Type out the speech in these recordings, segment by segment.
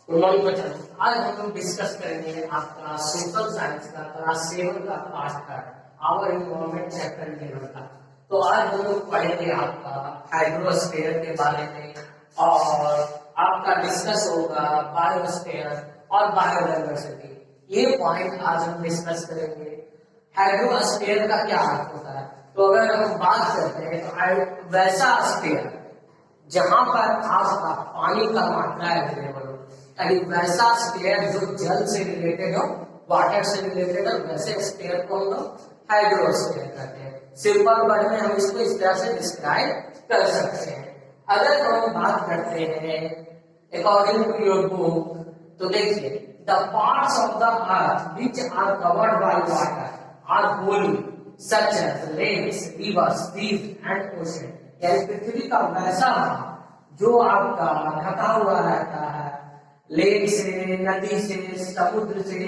Good morning बच्चों, आज हम लोग डिस्कस करेंगे आपका सोशल साइंस का क्लास 7 का पार्ट का आवर इन्वायरमेंट चैप्टर 11 का। तो आज हम लोग पढ़ेंगे आपका हाइड्रोस्फीयर के बारे में और आपका डिस्कस होगा बायोस्फीयर और बायोडाइवर्सिटी। ये पॉइंट आज हम डिस्कस करेंगे। हाइड्रोस्फीयर का क्या अर्थ होता है? तो अगर हम बात करते हैं तो वैसा स्फीयर जहां पर आपका पानी का मात्रा अवेलेबल हो, यानी वैसा स्फीयर जो जल से रिलेटेड हो, वाटर से रिलेटेड हो, वैसे स्फीयर को हम लोग हाइड्रोस्फीयर कहते हैं। सिंपल वर्ड में हम इसको इस तरह से डिस्क्राइब कर सकते हैं। अगर हम बात करते हैं अकॉर्डिंग टू योर बुक, तो देखिए the parts of the earth which are covered by water are wholly such as lakes, rivers, seas and ocean. यानी पृथ्वी का वैसा भाग जो आपका ढका हुआ रहता है लेक से, नदी से, समुद्र से,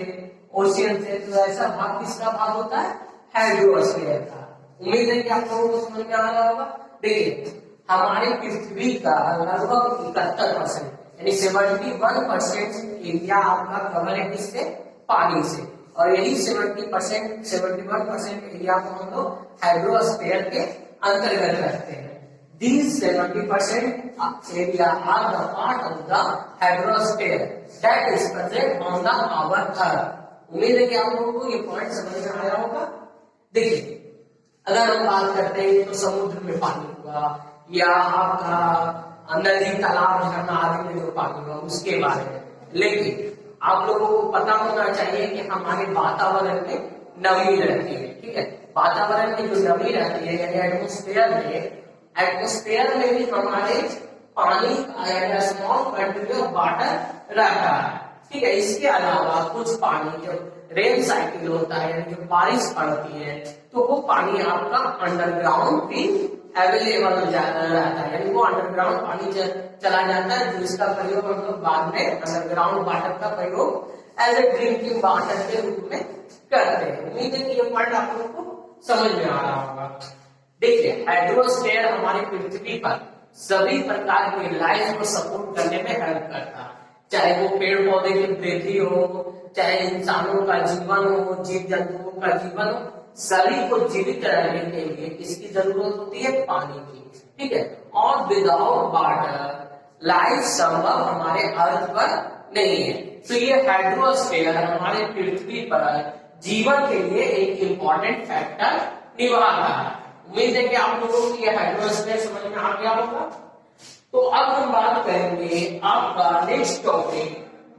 ओशियन से, तो ऐसा भाग किसका भाग होता है? हाइड्रोस्फीयर का। उम्मीद है कि आप लोगों को समझ में आ रहा होगा। देखिए हमारी पृथ्वी का लगभग 71% यानी 71% एरिया आपका कवर है किससे? पानी से। और यही 71% एरिया को हम लोग हाइड्रोस्फीयर के अंतर्गत रखते हैं। These 70% area are the part of the hydrosphere that is present on the our Earth. उम्मीद है कि आप लोगों को ये पॉइंट समझ में आया होगा। देखिए अगर हम बात करते हैं तो समुद्र में पानी हुआ या आपका नदी, तालाब, झरना आदि में जो पानी हुआ उसके बारे में। लेकिन आप लोगों को पता होना चाहिए कि हमारे वातावरण में नमी रहती है। ठीक है, वातावरण में जो नमी रहती है यानी एटमोस्फेयर में भी हमारे पानी का स्मॉल क्वांटिटी ऑफ वाटर रहता है। ठीक है, इसके अलावा कुछ पानी जो रेन साइकिल होता है यानी जो बारिश पड़ती है तो वो पानी आपका अंडरग्राउंड भी अवेलेबल रहता है, यानी वो अंडरग्राउंड पानी चला जाता है जिसका प्रयोग हम लोग बाद में अंडरग्राउंड वाटर का प्रयोग एज ए ड्रिंकिंग वाटर के रूप में करते हैं। उम्मीद है कि ये पॉइंट आप लोगों को समझ में आ रहा होगा। देखिए हाइड्रोस्फीयर हमारी पृथ्वी पर सभी प्रकार की लाइफ को सपोर्ट करने में हेल्प करता है, चाहे वो पेड़ पौधे की वृद्धि हो, चाहे इंसानों का जीवन हो, जीव जंतुओं का जीवन हो, सभी को जीवित रहने के लिए किसकी जरूरत होती है? पानी की। ठीक है, और विदाउट वाटर लाइफ संभव हमारे अर्थ पर नहीं है। तो ये हाइड्रोस्फीयर हमारे पृथ्वी पर जीवन के लिए एक इम्पोर्टेंट फैक्टर निभाता है। उम्मीद है कि आप लोगों को ये हाइड्रोस्फीयर समझ में आ गया होगा। तो अब हम बात करेंगे आपका नेक्स्ट टॉपिक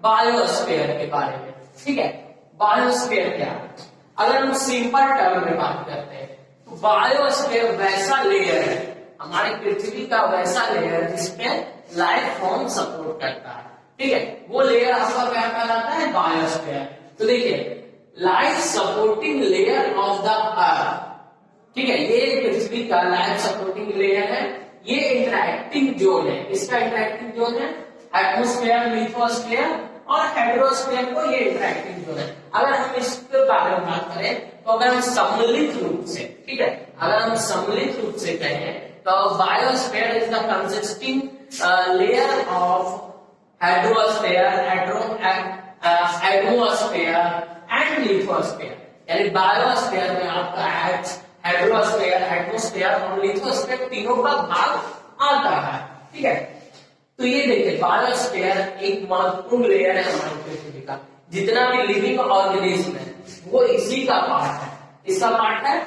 बायोस्फीयर के बारे में। ठीक है, बायोस्फीयर क्या है? अगर हम सिंपल टर्म में बात करते हैं तो बायोस्फीयर वैसा लेयर है, हमारी पृथ्वी का वैसा लेयर जिसमें लाइफ फॉर्म सपोर्ट करता है। ठीक है, वो लेयर आपका क्या कहलाता है? बायोस्फीयर। तो देखिए life supporting layer of the अर्थ। ठीक है, ये पृथ्वी का लाइफ सपोर्टिंग लेयर है। ये इंटरैक्टिंग जोन है। इसका इंटरैक्टिंग जोन है एटमॉस्फेयर, लिथोस्फीयर और हाइड्रोस्फीयर को ये इंटरैक्टिंग जोन है। अगर हम इसके बारे में बात करें तो अगर हम सम्मिलित रूप से, ठीक है, अगर हम सम्मिलित रूप से कहें तो biosphere is the consisting layer of hydrosphere, atmosphere and lithosphere. यानी बायोस्फीयर में आपका हाइड्रोस्फीयर, एटमॉस्फेयर और लिथोस्फीयर तीनों का भाग आता है। ठीक है, तो ये देखिए बायोस्फीयर एक महत्वपूर्ण लेयर है हमारी पृथ्वी का। जितना भी लिविंग ऑर्गेनिज्म है वो इसी का पार्ट है। इसका पार्ट है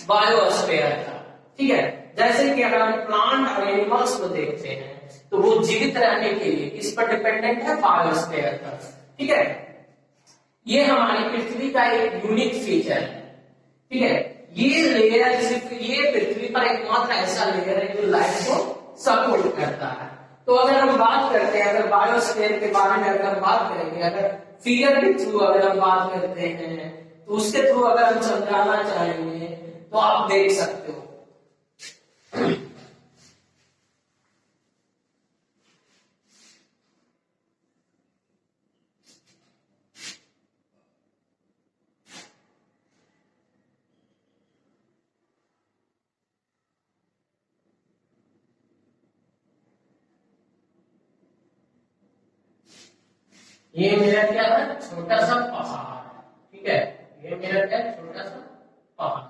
बायोस्फीयर का। ठीक है, जैसे कि अगर हम प्लांट और एनिमल्स को देखते हैं तो वो जीवित रहने के लिए किस पर डिपेंडेंट है? बायोस्फीयर पर। ठीक है, ये हमारी पृथ्वी का एक यूनिक फीचर है। ठीक है, ये लेयर सिर्फ ये पृथ्वी पर एकमात्र ऐसा लेयर है जो लाइफ को सपोर्ट करता है। तो अगर हम बात करते हैं, अगर बायोस्फीयर के बारे में अगर हम बात करेंगे, अगर फिगर के थ्रू अगर हम बात करते हैं तो उसके थ्रू अगर हम समझाना चाहेंगे तो आप देख सकते हो। ये मेरा क्या है, छोटा सा पहाड़ है, ठीक है, ये मेरा क्या है, छोटा सा पहाड़ है,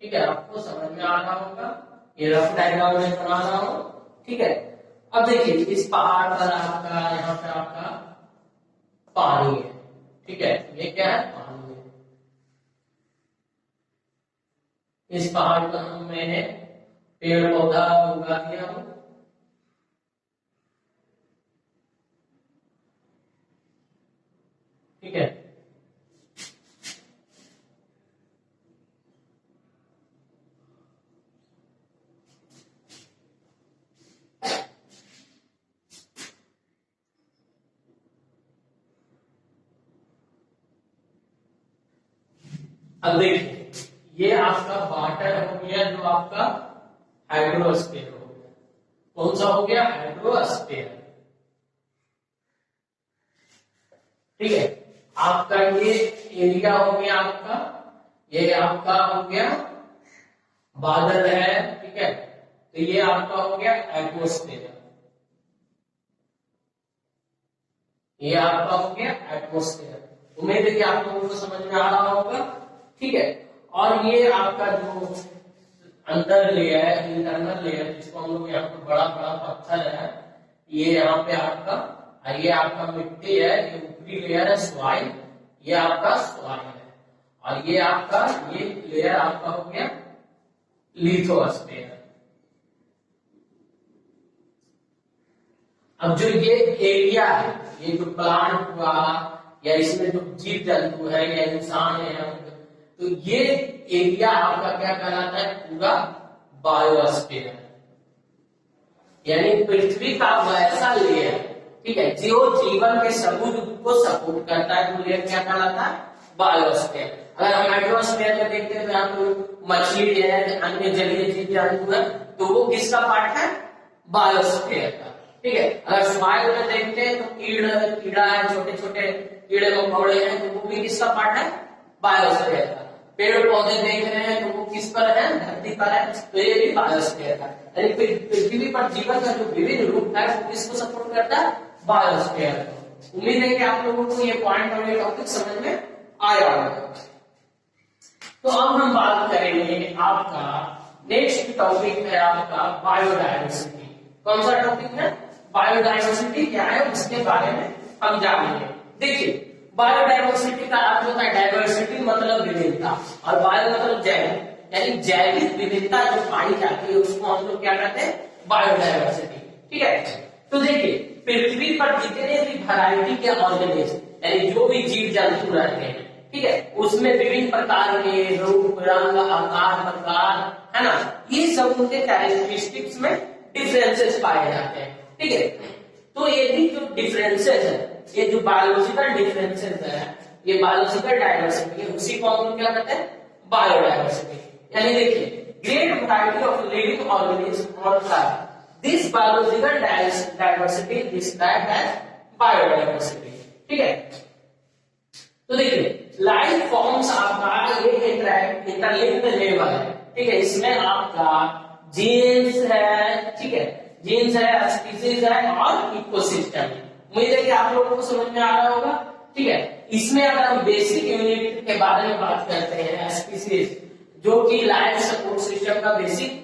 ठीक है, आपको समझ में आ रहा होगा, ये रफ डायग्राम में बना रहा हूं, ठीक है। अब देखिए इस पहाड़ पर आपका, यहाँ पे आपका पानी है, ठीक है, ये क्या है, पानी है। इस पहाड़ पर मैंने पेड़ पौधा उगा दिया हूं, ठीक है। अब देखिए ये आपका वाटर हो गया, जो आपका हाइड्रोस्फीयर हो गया। कौन सा हो गया, हाइड्रोस्फीयर, ठीक है। आपका ये एरिया हो गया आपका, ये आपका हो गया बादल है, ठीक है, तो ये आपका हो गया एटमोस्फेयर, ये आपका हो गया एटमोस्फेयर। उम्मीद है कि आप लोगों को समझ में आ रहा होगा, ठीक है। और ये आपका जो अंदर लेयर है, इंटरनल लेयर, जिसको हम लोग यहाँ पर बड़ा बड़ा पत्थर है, ये यहाँ पे आपका, ये आपका मिट्टी है, ये ऊपरी लेयर है सॉइल, ये आपका सॉइल है, और ये आपका ये लेयर आपका हो गया लिथोस्फीयर। अब जो ये एरिया है, ये जो प्लांट हुआ या इसमें जो जीव जंतु है या इंसान है, तो ये एरिया आपका क्या कहलाता है, पूरा बायोस्फीयर, यानी पृथ्वी का वैसा लेयर, ठीक है, जो जीवन के सबूत को सपोर्ट करता है, तो लेयर क्या कहलाता है, बायोस्फीयर। अगर हम हाइड्रोस्फीयर में देखते हैं तो यहाँ तो मछली है, अन्य जलीय जीव जंतु है, तो वो किसका पार्ट है, बायोस्फीयर का, ठीक है। अगर सॉइल में देखते हैं तो कीड़ा है, छोटे छोटे कीड़े मकोड़े हैं, तो वो भी किसका पार्ट है, बायोस्फीयर का। पेड़ पौधे देख रहे हैं तो वो किस पर है, धरती पर है, तो ये भी बायोस्फीयर का। यानी पृथ्वी पर जीवन का जो विभिन्न रूप है वो किसको सपोर्ट करता है, बायोस्फीयर को। उम्मीद है कि आप लोगों को ये पॉइंट और ये टॉपिक समझ में आया होगा। तो अब हम बात करेंगे, आपका नेक्स्ट टॉपिक है आपका बायोडायवर्सिटी। कौन सा टॉपिक है, बायोडायवर्सिटी क्या है उसके बारे में हम जानेंगे। देखिए बायोडायवर्सिटी का अर्थ होता है, डाइवर्सिटी मतलब विविधता, और बायो मतलब जैविक, यानी जैविक विविधता जो पाई जाती है उसको हम लोग क्या कहते हैं, बायोडायवर्सिटी, ठीक है। तो देखिए पृथ्वी पर जितने भी वैरायटी के ऑर्गेनिज्म, यानी जो भी जीव जंतु रहते हैं, ठीक है, उसमें विभिन्न प्रकार के रूप रंग आकार प्रकार है ना, ये सब उनके कैरेक्टरिस्टिक्स में डिफरेंसेस पाए जाते हैं, ठीक है। तो ये भी जो डिफरेंसेस है, ये जो बायोलॉजिकल डिफरेंसेस है, ये बायोलॉजिकल डाइवर्सिटी है, उसी को हम लोग क्या कहते हैं, बायोडायवर्सिटी। यानी देखिए great variety of living organism on earth, this biological diversity described as biodiversity, ठीक है। तो देखिए लाइफ फॉर्म्स आपका ये इंटरलिंक्ड लेवल है, ठीक है, इसमें आपका जीन्स है, ठीक है, जीन्स है, स्पीसीज है और इकोसिस्टम। उम्मीद है कि आप लोगों को समझ में आ रहा होगा, ठीक है। इसमें अगर हम बेसिक यूनिट के बारे में बात करते हैं, स्पीसीज जो कि लाइफ सपोर्ट सिस्टम का बेसिक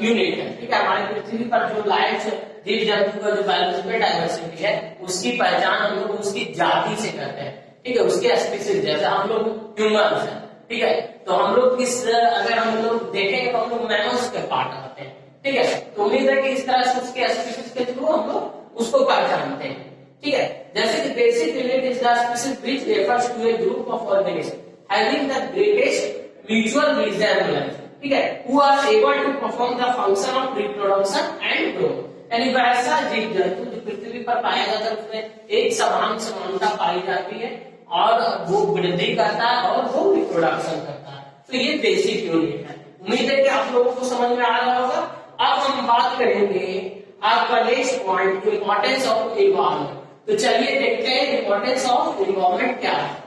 यूनिट है, ठीक है, हमारी पृथ्वी पर जो लाइफ जीव जंतु का जो बायोलॉजिकल डाइवर्सिटी है उसकी पहचान हम लोग उसकी जाति से करते हैं, ठीक है, उसके स्पीसीज, जैसे हम लोग ह्यूमंस हैं, ठीक है, तो हम लोग किस, अगर हम लोग देखेंगे तो हम लोग मैमल्स के पार्ट आते हैं, ठीक है। तो उम्मीद है कि इस तरह से उसके स्पीसीज के थ्रू हम लोग उसको पहचानते हैं, ठीक है। जैसे कि basic unit is the species which refers to a group of organism having the greatest mutual resemblance, ठीक है, who are able to perform the function of reproduction and growth. यानी वैसा जीव जंतु जो पृथ्वी पर पाया जाता है उसमें एक समान समानता पाई जाती है और वो वृद्धि करता है और वो रिप्रोडक्शन करता है। तो ये बेसिक यूनिट है। उम्मीद है कि आप लोगों को समझ में आ रहा होगा। अब हम बात करेंगे आपका next point, importance of environment. तो चलिए देखते हैं इंपॉर्टेंस ऑफ एनवायरमेंट क्या है।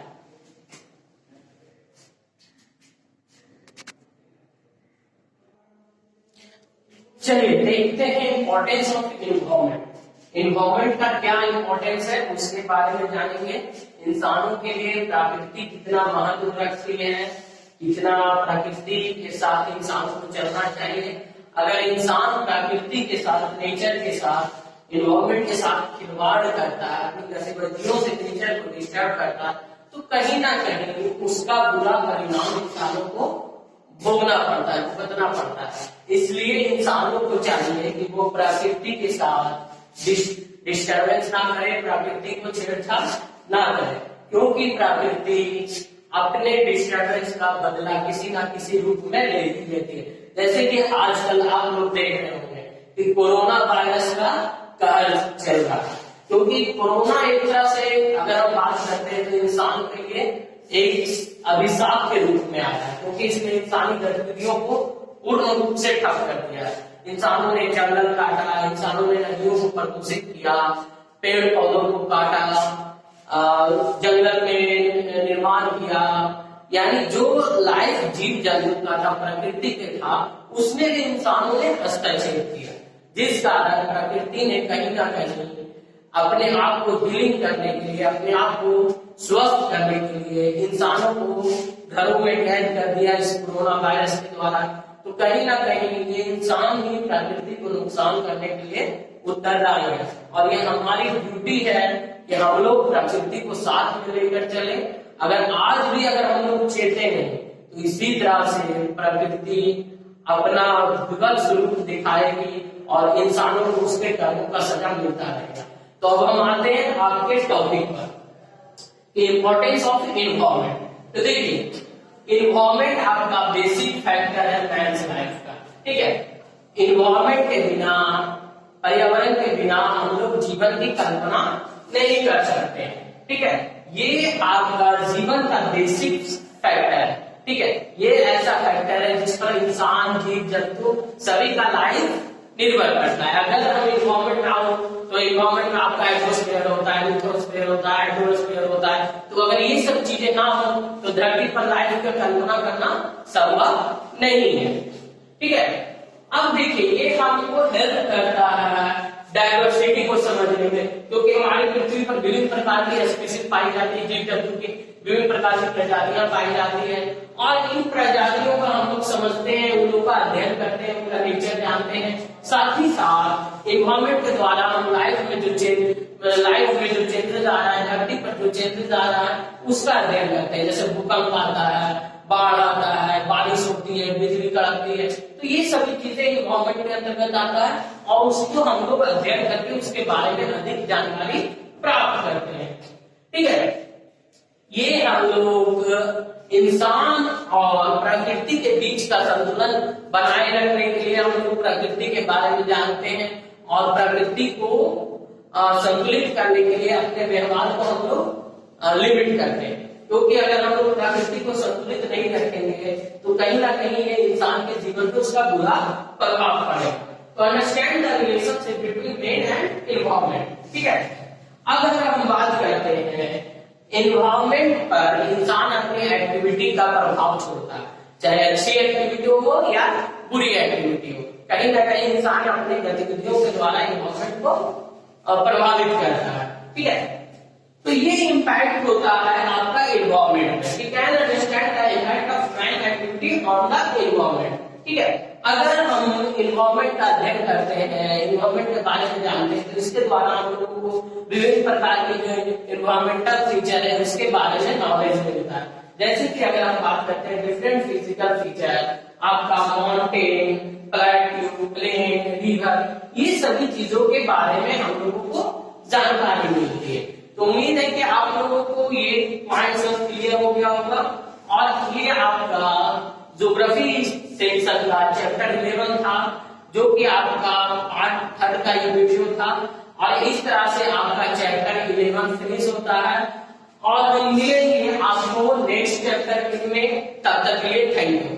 चलिए देखते हैं इंपॉर्टेंस ऑफ एनवायरमेंट। इन्वायरमेंट का क्या इंपॉर्टेंस है उसके बारे में जानेंगे। इंसानों के लिए प्रकृति कितना महत्व रखती है, कितना प्रकृति के साथ इंसान को चलना चाहिए। अगर इंसान प्रकृति के साथ, नेचर के साथ, इन्वायरमेंट के साथ खिलवाड़ करता है, अपनी गतिविधियों से नेचर को डिस्टर्ब करता है, तो कहीं ना कहीं उसका बुरा परिणाम इंसानों को भोगना पड़ता है, भुगतना पड़ता है। इसलिए इंसानों को चाहिए कि वो प्रकृति के साथ डिस्टर्बेंस ना करे, प्रकृति को छेड़छाड़ ना करे, क्योंकि प्रकृति अपने डिस्टर्बेंस का बदला किसी ना किसी रूप में ले ही लेती है। जैसे कि आजकल आप लोग देख रहे होंगे कि कोरोना वायरस का कहर चल रहा है, क्योंकि कोरोना एक तरह से अगर हम बात करते हैं तो इंसान के लिए एक अभिशाप के रूप में आया है, क्योंकि इसने इंसानी गतिविधियों को पूर्ण रूप से ठप कर दिया है। इंसानों ने जंगल काटा, इंसानों ने नदियों को प्रदूषित किया, पेड़ पौधों को काटा, जंगल में निर्माण किया, यानी जो लाइफ जीव जंतु का था, प्रकृति के था, उसमें भी इंसानों ने हस्तक्षेप किया, जिस कारण प्रकृति ने कहीं ना कहीं अपने आप को हीलिंग करने के लिए, अपने आप को स्वस्थ करने के लिए इंसानों को घरों में कैद कर दिया इस कोरोना वायरस के द्वारा। तो कहीं ना कहीं ये इंसान ही प्रकृति को नुकसान करने के लिए उत्तरदायी है, और ये हमारी ड्यूटी है कि हम लोग प्रकृति को साथ में लेकर चले। अगर आज भी अगर हम लोग चेते नहीं तो इसी तरह से प्रकृति अपना विकल्प स्वरूप दिखाएगी और इंसानों को उसके कर्मों का सजा मिलता रहेगा। तो अब हम आते हैं आपके टॉपिक पर, इम्पोर्टेंस ऑफ इन्वायरमेंट। तो देखिए, इन्वायरमेंट आपका बेसिक फैक्टर है मैन्स लाइफ का, ठीक है। इन्वायरमेंट के बिना, पर्यावरण के बिना हम लोग जीवन की कल्पना नहीं कर सकते, ठीक है। ये आपका जीवन का बेसिक फैक्टर है, ठीक है। ये ऐसा फैक्टर है जिस पर इंसान, जीव जंतु सभी का लाइफ निर्भर करता है। अगर हम इन्वायरमेंट ना हो तो इन्वायरमेंट में आपका एटमॉस्फेयर होता है, लिथोस्फेयर होता है, हाइड्रोस्फेयर होता है। तो अगर ये सब चीजें ना हो तो धरती पर लाइफ की कल्पना करना संभव नहीं है, ठीक है। अब देखिए, ये हमको हेल्प करता है डायवर्सिटी को समझने में, क्योंकि हमारी पृथ्वी पर विभिन्न प्रकार की स्पीशीज पाई जाती है, जीव जंतु की विभिन्न प्रकार की प्रजातियां पाई जाती है, और इन प्रजातियों का हम लोग समझते हैं, उन लोगों का अध्ययन करते हैं, उनका नेचर जानते हैं। साथ ही साथ इन्वायरमेंट के द्वारा हम लाइफ में जो चेंजेस आ रहा है, धरती पर जो चेंजेस आ रहा है उसका अध्ययन करते हैं। जैसे भूकंप आता है, बाढ़ आता है, बारिश होती है, बिजली कड़कती है, तो ये सभी चीजें इन्वायरमेंट के अंतर्गत आता है, और उसको हम लोग अध्ययन करके उसके बारे में अधिक जानकारी प्राप्त करते हैं, ठीक है। ये हम लोग इंसान और प्रकृति के बीच का संतुलन बनाए रखने के लिए हम लोग प्रकृति के बारे में जानते हैं, और प्रकृति को संतुलित करने के लिए अपने व्यवहार को हम लोग लिमिट करते हैं। क्योंकि अगर हम लोग प्रकृति को संतुलित नहीं रखेंगे तो कहीं ना कहीं ये इंसान के जीवन पर उसका बुरा प्रभाव पड़ेगा। तो understand the relationship between man and environment, ठीक है। अब अगर हम बात करते हैं एनवायरनमेंट पर, इंसान अपनी एक्टिविटी का प्रभाव छोड़ता है, चाहे अच्छी एक्टिविटी हो या बुरी एक्टिविटी हो, कहीं ना कहीं इंसान अपनी गतिविधियों के द्वारा एनवायरनमेंट को प्रभावित करता है, ठीक है। तो ये इम्पैक्ट होता है आपका एनवायरनमेंट पे। Can understand the impact of man activity on the environment, ठीक है। अगर हम एनवायरनमेंट का अध्ययन करते हैं, एनवायरनमेंट के बारे में जानते हैं, तो इसके द्वारा हम लोगों को विभिन्न प्रकार के जो एनवायरमेंटल फीचर है उसके बारे में नॉलेज मिलता है। जैसे कि अगर हम बात करते हैं डिफरेंट फिजिकल फीचर, आपका माउंटेन, प्लेट्यू, प्लेन, रिवर, ये सभी चीजों के बारे में हम लोगों को जानकारी मिलती है। तो उम्मीद है कि आप लोगों को ये पॉइंट्स क्लियर हो गया होगा। और ये आपका ज्योग्राफी सेक्शन का चैप्टर 11 था, जो कि आपका पार्ट 3 का ये वीडियो था, और इस तरह से आपका चैप्टर 11 फिनिश होता है। और हम मिलेंगे आपको नेक्स्ट चैप्टर में, तब तक के लिए थैंक यू।